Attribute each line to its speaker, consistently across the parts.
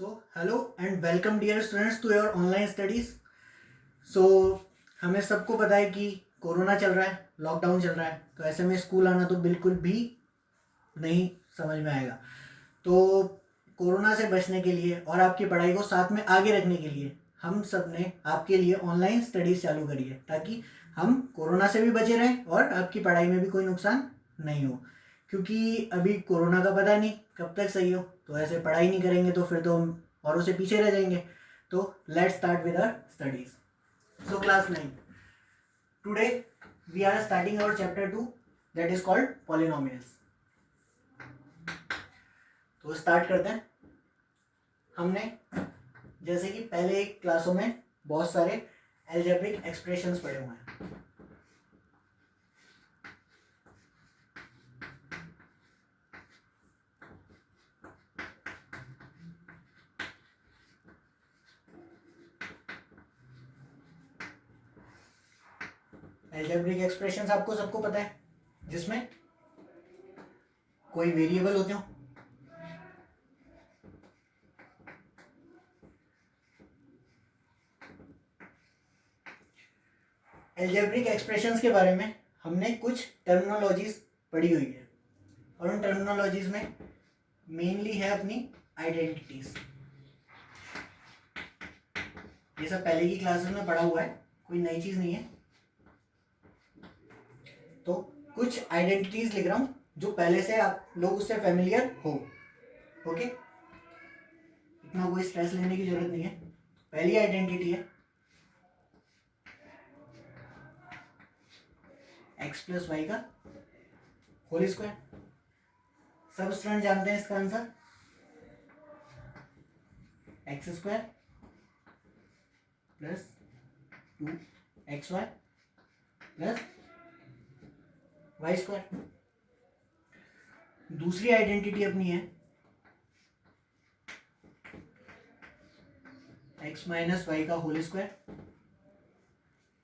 Speaker 1: Hello and welcome dear students to your online studies. So हमें सबको पता है कि कोरोना चल रहा है, लॉकडाउन चल रहा है, तो ऐसे में स्कूल आना तो बिल्कुल भी नहीं समझ में आएगा। तो कोरोना से बचने के लिए और आपकी पढ़ाई को साथ में आगे रखने के लिए हम सब ने आपके लिए ऑनलाइन स्टडीज़ चालू करी है, ताकि हम कोरोना से भी बचे रहें और आपकी पढ़ाई में भी कोई नुकसान नहीं हो। क्योंकि अभी कोरोना का पता नहीं कब तक सही हो, तो ऐसे पढ़ाई नहीं करेंगे तो फिर तो हम औरों से पीछे रह जाएंगे। तो let's start with our studies. So class 9, today we are starting our chapter 2 that is called polynomials. तो स्टार्ट करते हैं। हमने जैसे कि पहले क्लासों में बहुत सारे एल्जेब्रिक एक्सप्रेशंस पढ़े हुए हैं। एल्जेब्रिक एक्सप्रेशंस आपको सबको पता है, जिसमें कोई वेरिएबल होते हो, एल्जेब्रिक एक्सप्रेशंस के बारे में हमने कुछ टर्मिनोलॉजीज पढ़ी हुई है और उन टर्मिनोलॉजीज में मेनली है अपनी आइडेंटिटीज। ये सब पहले की क्लासेस में पढ़ा हुआ है, कोई नई चीज नहीं है। तो कुछ आइडेंटिटीज लिख रहा हूं जो पहले से आप लोग उससे फेमिलियर हो। ओके, इतना कोई स्ट्रेस लेने की जरूरत नहीं है। पहली आइडेंटिटी है x प्लस वाई का होल स्क्वायर। सब स्टूडेंट जानते हैं इसका answer X square plus 2xy plus Y square. दूसरी आइडेंटिटी अपनी है x माइनस वाई का होल स्क्वायर।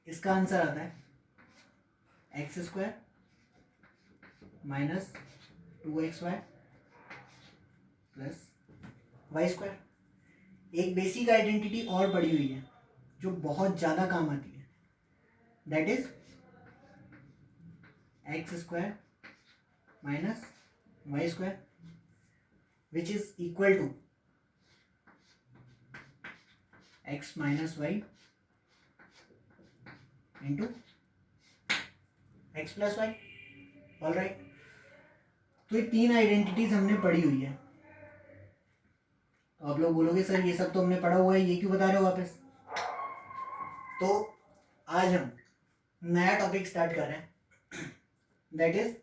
Speaker 1: इसका आंसर आता है X square minus 2xy plus Y square. एक बेसिक आइडेंटिटी और पड़ी हुई है जो बहुत ज़्यादा काम आती है, that is X square minus Y square which is equal to X minus Y into X plus Y. All right, तो ये तीन आइडेंटिटीज हमने पढ़ी हुई है। तो आप लोग बोलोगे सर ये सब तो हमने पढ़ा हुआ है, ये क्यों बता रहे हो वापस? तो आज हम नया टॉपिक स्टार्ट कर रहे हैं, that is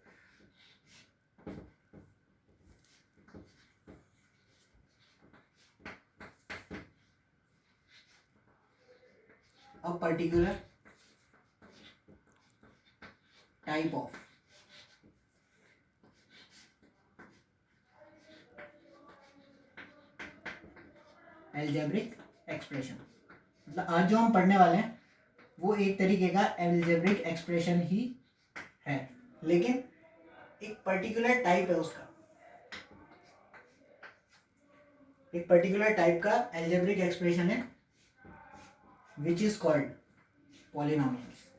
Speaker 1: a particular type of algebraic expression. मतलब आज जो हम पढ़ने वाले हैं वो एक तरीके का एल्जेब्रिक एक्सप्रेशन ही है, लेकिन एक पर्टिकुलर टाइप है उसका। एक पर्टिकुलर टाइप का एल्जेब्रिक एक्सप्रेशन है which is called polynomials.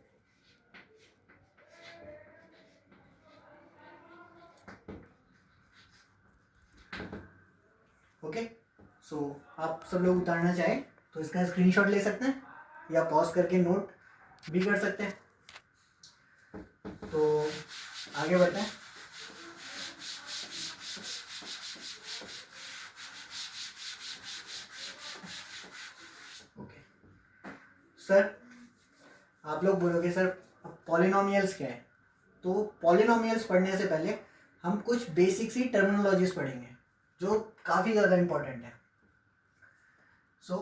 Speaker 1: Okay, so आप सब लोग उतारना चाहे तो इसका स्क्रीनशॉट ले सकते हैं या पॉज करके नोट भी कर सकते हैं। तो आगे बढ़ते हैं। ओके सर, आप लोग बोलोगे सर पॉलिनोमियल्स क्या है? तो पॉलिनोमियल्स पढ़ने से पहले हम कुछ बेसिक सी टर्मिनोलॉजीज पढ़ेंगे जो काफ़ी ज़्यादा इंपॉर्टेंट है। So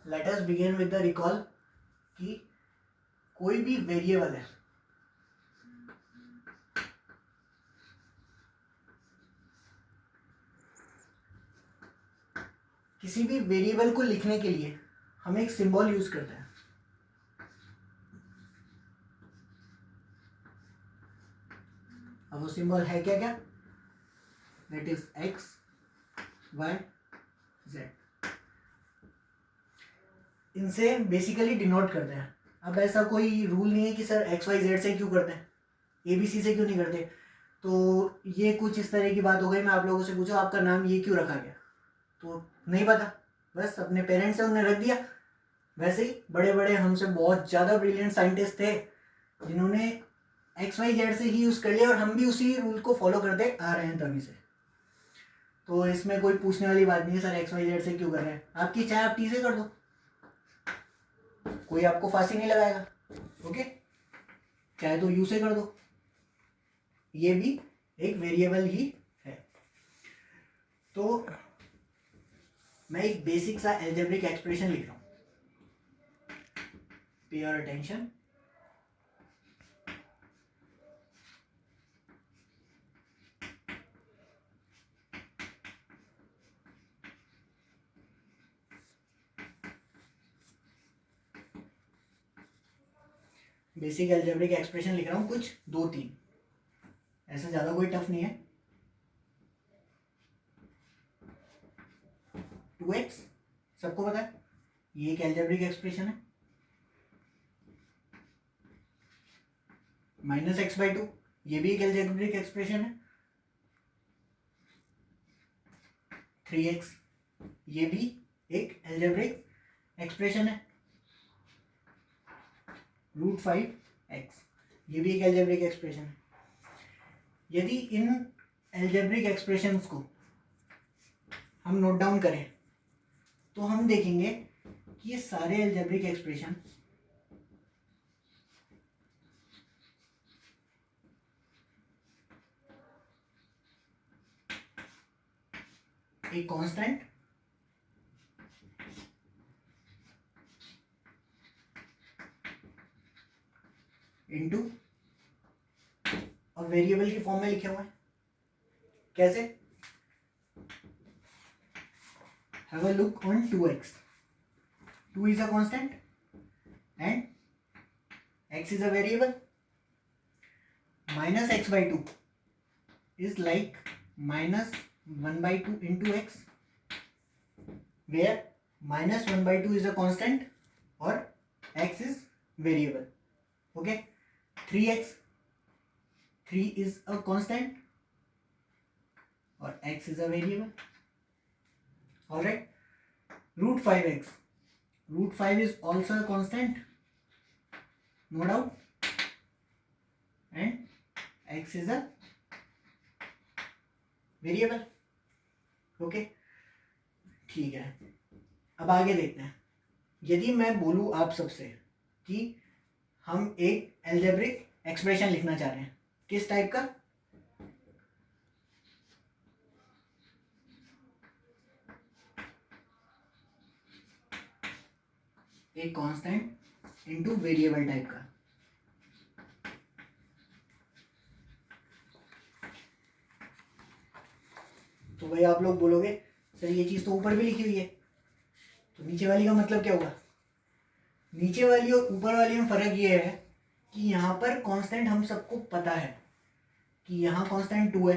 Speaker 1: let us begin with the recall कि कोई भी वेरिएबल है, किसी भी वेरिएबल को लिखने के लिए हम एक सिंबल यूज करते हैं। अब वो सिंबल है क्या क्या? That is X Y Z. इनसे बेसिकली डिनोट करते हैं। अब ऐसा कोई रूल नहीं है कि सर एक्स वाई जेड से क्यों करते हैं, ए बी सी से क्यों नहीं करते। तो ये कुछ इस तरह की बात हो गई। मैं आप लोगों से पूछूं आपका नाम ये क्यों रखा गया, तो नहीं पता, बस अपने पेरेंट्स से उन्होंने रख दिया। वैसे ही बड़े बड़े हमसे बहुत ज़्यादा ब्रिलियंट साइंटिस्ट थे जिन्होंने एक्स वाई जेड से ही यूज़ कर लिया, और हम भी उसी रूल को फॉलो करते आ रहे हैं तभी से। तो इसमें कोई पूछने वाली बात नहीं है सर एक्स वाई जेड से क्यों कर रहे हैं। आपकी चाहे आप टी से कर दो, कोई आपको फांसी नहीं लगाएगा। ओके, चाहे तो यू से कर दो, ये भी एक वेरिएबल ही है। तो मैं एक बेसिक सा एल्जेब्रिक एक्सप्रेशन लिख रहा हूं, पे your attention. Basic algebraic expression लिख रहा हूं, कुछ 2-3, ऐसा ज्यादा कोई टफ नहीं है। 2x सबको पता है, ये एक एल्जेब्रिक एक्सप्रेशन है। -x/2 ये भी एक एल्जेब्रिक एक्सप्रेशन है। 3x ये भी एक एल्जेब्रिक एक्सप्रेशन है। √5x ये भी एक एल्जेब्रिक एक्सप्रेशन है। यदि इन एल्जेब्रिक एक्सप्रेशंस को हम नोट डाउन करें तो हम देखेंगे कि ये सारे एल्जेब्रिक एक्सप्रेशन एक कांस्टेंट इनटू और वेरिएबल की फॉर्म में लिखे हुए हैं। कैसे? Have a look on 2x, 2 is a constant and x is a variable. -x/2 is like -1/2 into x, where -1/2 is a constant or x is variable. Okay, 3x, 3 is a constant or x is a variable. All right, √5x, √5 is also a constant, no doubt, and x is a variable. Okay, ठीक है। अब आगे देखते हैं। यदि मैं बोलूं आप सबसे कि हम एक एल्जेब्रिक एक्सप्रेशन लिखना चाह रहे हैं, किस टाइप का? एक कांस्टेंट इनटू वेरिएबल टाइप का। तो भाई आप लोग बोलोगे सर ये चीज तो ऊपर भी लिखी हुई है, तो नीचे वाली का मतलब क्या हुआ? नीचे वाली और ऊपर वाली में फर्क ये है कि यहाँ पर कांस्टेंट हम सबको पता है कि यहाँ कांस्टेंट 2 है,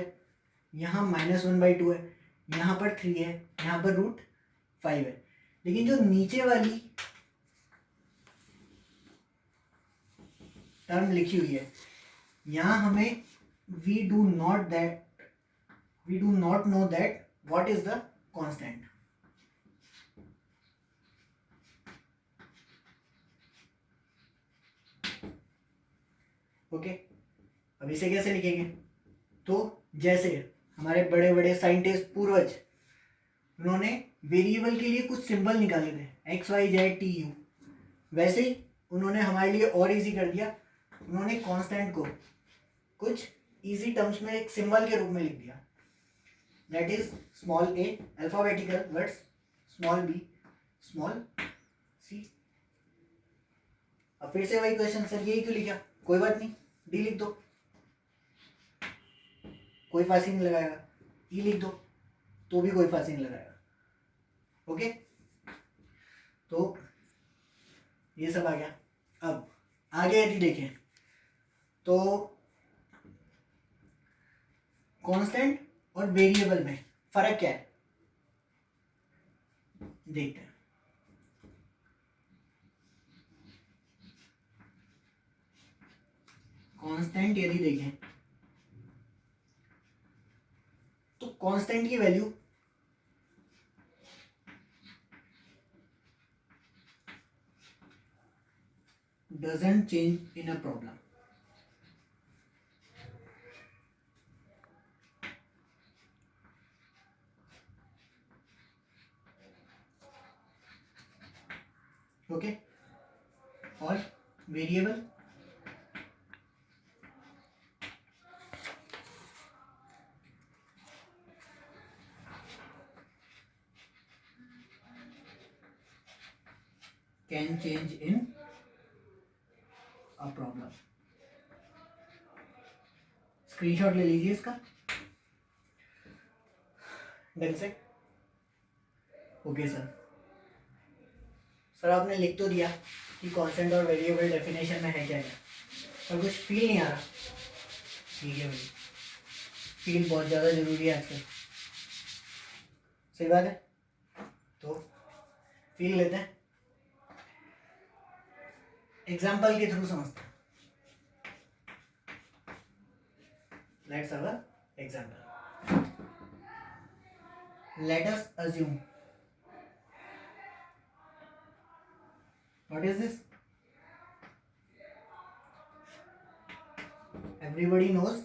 Speaker 1: यहाँ -1/2 है, यहाँ पर 3 है, यहाँ पर √5 है। लेकिन जो नीचे वाली टर्म लिखी हुई है, यहाँ हमें we do not know that what is the constant. Okay, अब इसे कैसे लिखेंगे? तो जैसे हमारे बड़े बड़े साइंटिस्ट पूर्वज, उन्होंने वेरिएबल के लिए कुछ सिंबल निकाले थे, XYZTU, वैसे ही उन्होंने हमारे लिए और इजी कर दिया। उन्होंने कांस्टेंट को कुछ इजी टर्म्स में एक सिंबल के रूप में लिख दिया, that is small a alphabetical words, small b small c। अब फिर से वही क्वेश्चन, सर ये क्यों लिखा? कोई बात नहीं, डी लिख दो, कोई फांसी नहीं लगाएगा। ई लिख दो तो भी कोई फांसी नहीं लगाएगा। ओके, तो ये सब आ गया। अब आगे यदि देखें तो कांस्टेंट और वेरिएबल में फर्क क्या है देखते हैं। कांस्टेंट यदि देखें तो कांस्टेंट की value doesn't change in a problem. Okay, or variable can change in a problem. Screenshot ले लीजिए इसका डन से। ओके सर, सर आपने लिख तो दिया कि कांस्टेंट और वेरिएबल डेफिनेशन में है क्या क्या, पर कुछ फील नहीं आ रहा। ठीक है भाई, फील बहुत ज़्यादा ज़रूरी है आजकल, सही बात है। तो फील लेते हैं, एग्जाम्पल के थ्रू समझते हैं। Let's have a example. Let us assume, what is this? Everybody knows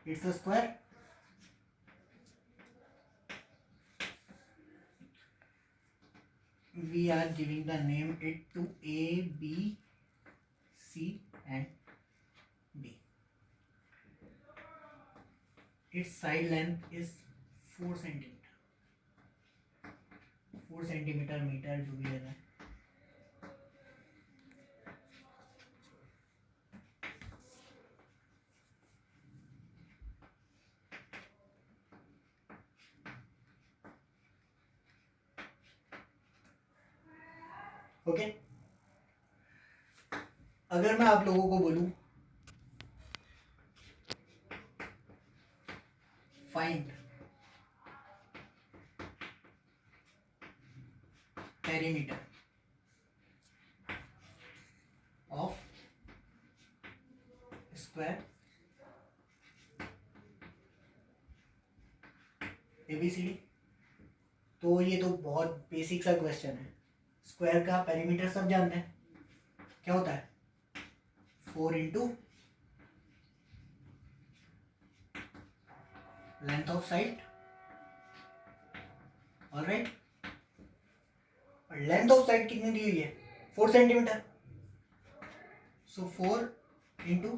Speaker 1: it's a square. We are giving the name it to A, B, C and D. Its side length is 4 centimeter. 4 centimeter metre जो भी लेना है। Okay, अगर मैं आप लोगों को बोलूं find perimeter of square ABCD, तो ये तो बहुत बेसिक सा क्वेश्चन है। स्क्वायर का पेरीमीटर सब जानते हैं, क्या होता है? 4 into length of side, alright. और लेंथ ऑफ साइड कितनी दी हुई है? 4 centimetre. So 4 into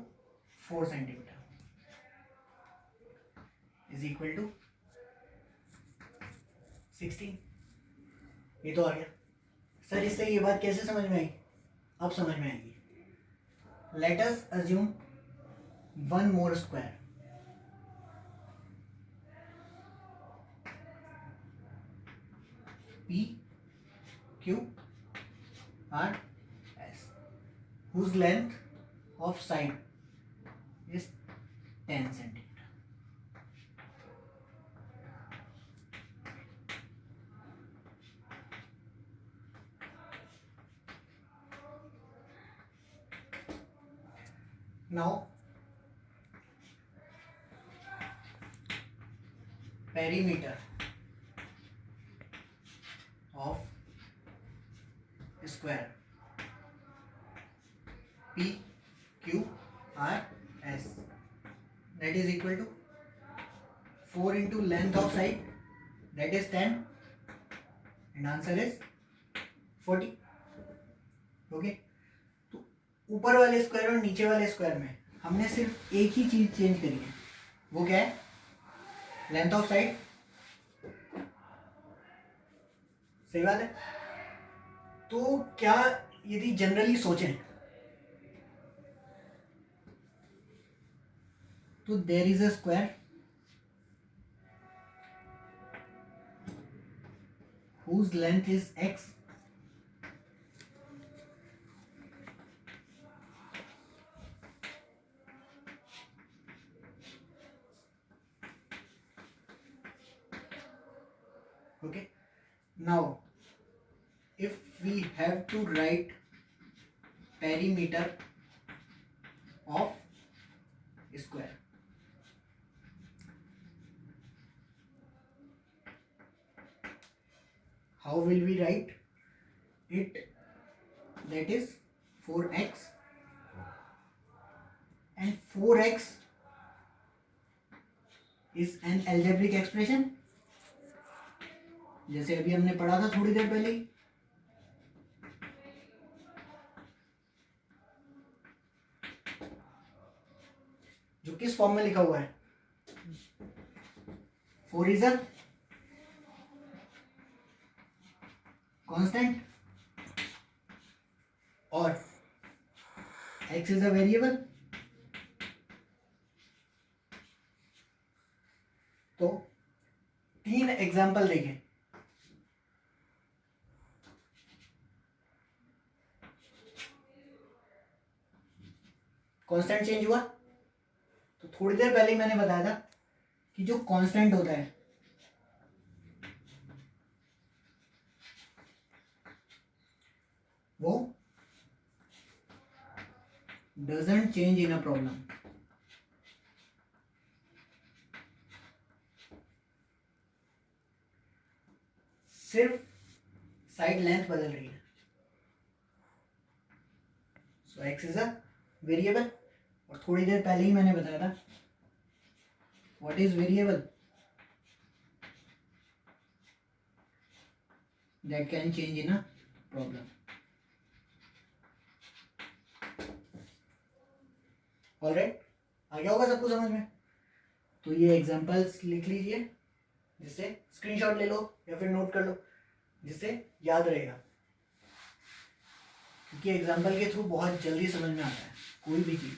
Speaker 1: 4 centimetre is equal to 16। ये तो आ गया सर। इससे ये बात कैसे समझ में आई? अब समझ में आएगी। Let us assume one more square, P Q R S, whose length of side is 10 centimeter. Now perimeter of square P Q R S, that is equal to 4 into length of side, that is 10, and answer is 40. Okay, तो ऊपर वाले square और नीचे वाले square में हमने सिर्फ एक ही चीज चेंज करी है, वो क्या है? Length of side. सही बात है। तो क्या यदि जनरली सोचें तो there is a square whose length is x, okay. Now if we have to write perimeter of square. How will we write it? That is 4x, and 4x is an algebraic expression, जैसे अभी हमने पढ़ा था थोड़ी देर पहले ही. जो किस फॉर्म में लिखा हुआ है? 4 इज अ कांस्टेंट और x इज अ वेरिएबल. तो 3 एग्जाम्पल देखें. कांस्टेंट चेंज हुआ. तो थोड़ी देर पहले ही मैंने बताया था कि जो कांस्टेंट होता है वो doesn't change in a problem. सिर्फ साइड लेंथ बदल रही है. So x is a variable. और थोड़ी देर पहले ही मैंने बताया था what is variable. That can change in a problem. Alright, आ गया होगा सबको समझ में. तो ये एग्जांपल्स लिख लीजिए, जिससे स्क्रीनशॉट ले लो या फिर नोट कर लो, जिससे याद रहेगा. क्योंकि एग्जांपल के थ्रू बहुत जल्दी समझ में आता है कोई भी चीज.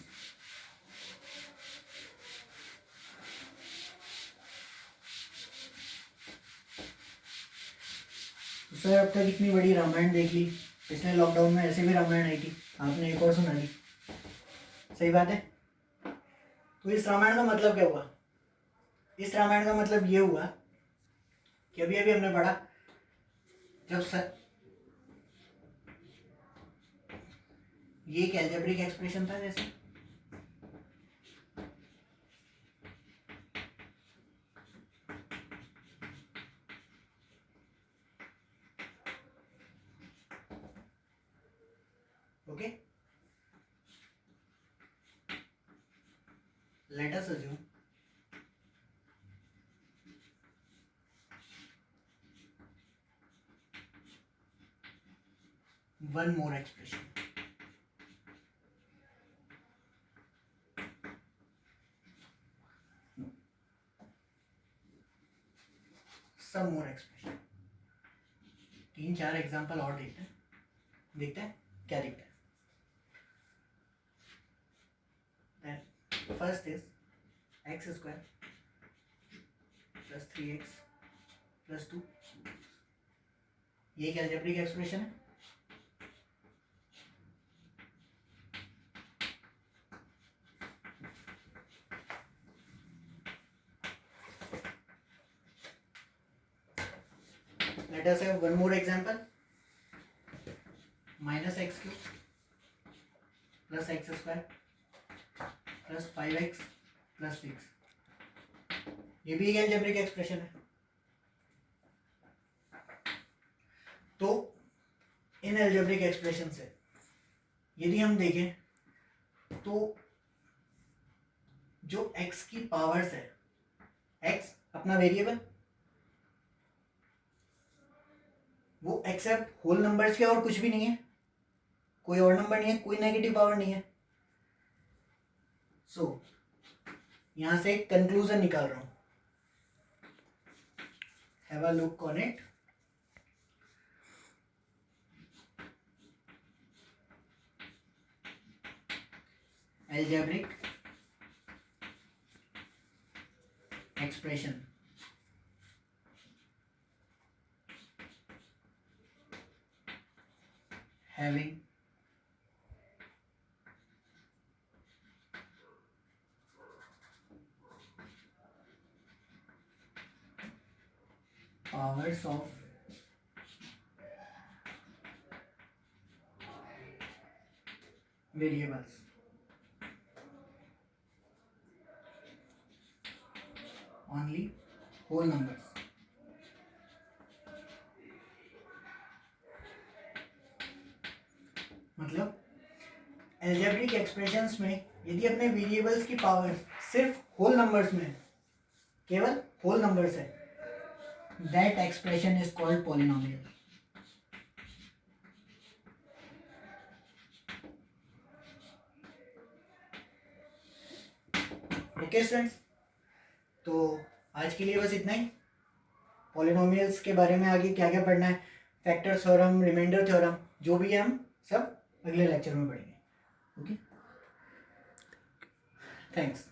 Speaker 1: तो सर अब तक इतनी बड़ी रामायण देख ली. पिछले लॉकडाउन में ऐसे भी रामायण आई थी, आपने एक और सुना दी. सही बात है. तो इस रामायण का मतलब क्या हुआ? इस रामायण का मतलब ये हुआ कि अभी अभी हमने पढ़ा, जब सर ये एक अलजेब्रिक एक्सप्रेशन था जैसे, okay. Let us assume one more expression. No. Some more expression. 3-4 example और देखते हैं क्या दिखता है. First is X square plus 3x plus 2. ये एक अलजेब्रिक एक्सप्रेशन है. Let us have one more example. Minus x cube plus x square plus 5x plus 6. ये भी एक अलजेब्रिक एक्सप्रेशन है. तो इन अलजेब्रिक एक्सप्रेशन से यदि हम देखें तो जो x की पावर्स है, x अपना वेरिएबल, वो एक्सेप्ट होल नंबर्स के और कुछ भी नहीं है. कोई और नंबर नहीं है, कोई नेगेटिव पावर नहीं है. सो यहां से एक कंक्लूजन निकाल रहा हूं. Have a look on it. algebraic expression having powers of variables. Only whole numbers. मतलब एल्जेब्रिक एक्सप्रेशंस में यदि अपने वेरिएबल्स की पावर सिर्फ होल नंबर्स में, केवल होल नंबर्स है, that expression is called polynomial. Okay students, तो आज के लिए बस इतना ही। पॉलिनोमियल्स के बारे में आगे क्या क्या पढ़ना है, फैक्टर थ्योरम, रिमाइंडर थ्योरम, जो भी है हम सब अगले लेक्चर में पढ़ेंगे। Okay, thanks.